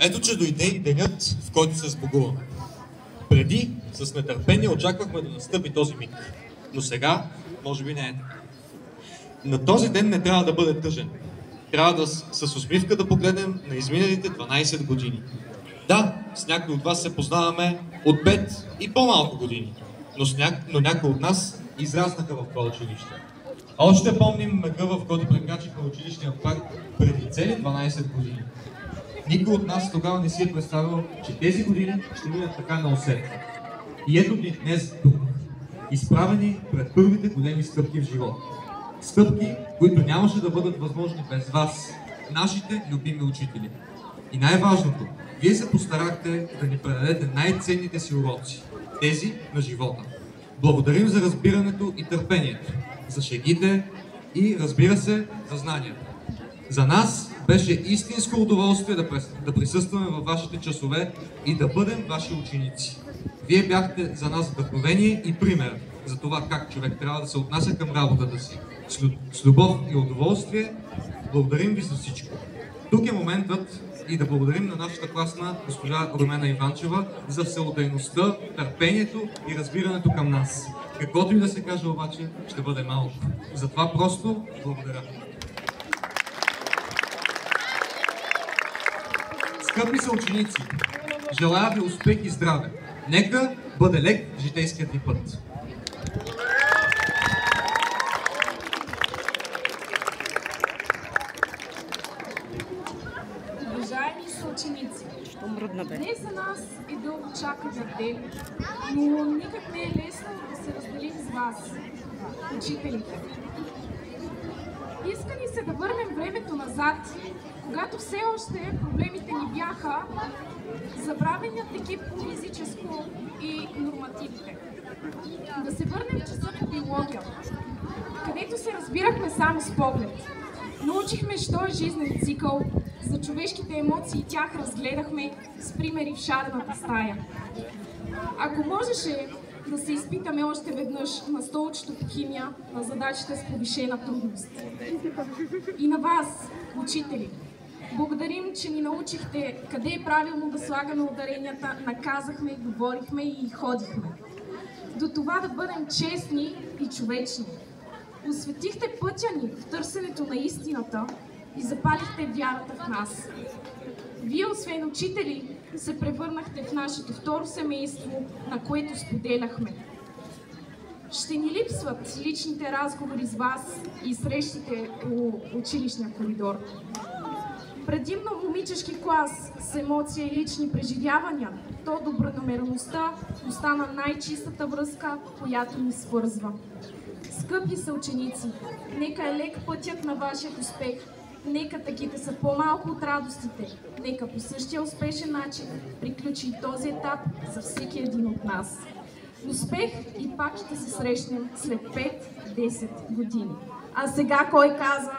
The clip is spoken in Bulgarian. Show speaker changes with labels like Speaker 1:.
Speaker 1: Ето, че дойде и денят, в който се сбогуваме. Преди, с нетърпение, очаквахме да настъпи този миг. Но сега, може би не е така. На този ден не трябва да бъде тъжен. Трябва да с усмивка да погледнем на изминалите 12 години. Да, с някои от вас се познаваме от 5 и по-малко години, но някои от нас израснаха в това училище. А още помним мъга, в който прекрачихме училищния парк преди цели 12 години. Никой от нас тогава не си е представил, че тези години ще минат така неусетно. И ето ни днес тук, изправени пред първите големи стъпки в живота. Стъпки, които нямаше да бъдат възможни без вас, нашите любими учители. И най-важното, вие се постарахте да ни предадете най-ценните си уроци, тези на живота. Благодарим за разбирането и търпението, за шегите и, разбира се, за знанията. За нас беше истинско удоволствие да присъстваме във вашите часове и да бъдем ваши ученици. Вие бяхте за нас вдъхновение и пример за това как човек трябва да се отнася към работата си. С любов и удоволствие благодарим ви за всичко. Тук е моментът и да благодарим на нашата класна госпожа Румена Иванчева за всеотдайността, търпението и разбирането към нас. Каквото и да се каже обаче, ще бъде малко. Затова просто благодаря. Скъпи съученици, желая ви успех и здраве. Нека бъде лек житейският ви път.
Speaker 2: Уважаеми съученици, днес за нас е дълго чакан ден, но никак не е лесно да се разделим с вас, учителите. Иска ни се да върнем времето назад, когато все още проблемите ни бяха забравеният екип по физическо и нормативите. Да се върнем в часа по биология, където се разбирахме само с поглед. Научихме, що е жизнен цикъл, за човешките емоции тях разгледахме с примери в шарената стая. Ако можеше да се изпитаме още веднъж на столчето по химия на задачите с повишена трудност. И на вас, учители, благодарим, че ни научихте къде е правилно да слагаме ударенията, наказахме, говорихме и ходихме. До това да бъдем честни и човечни. Осветихте пътя ни в търсенето на истината и запалихте вярата в нас. Вие, освен учители, се превърнахте в нашето второ семейство, на което споделяхме. Ще ни липсват личните разговори с вас и срещите по училищния коридор. Предимно момичешки клас с емоция и лични преживявания, то добронамереността остана най-чистата връзка, която ни свързва. Скъпи съученици, нека е лек пътят на вашия успех, нека таките са по-малко от радостите, нека по същия успешен начин приключи и този етап за всеки един от нас. Успех и пак ще се срещнем след 5-10 години. А сега кой каза?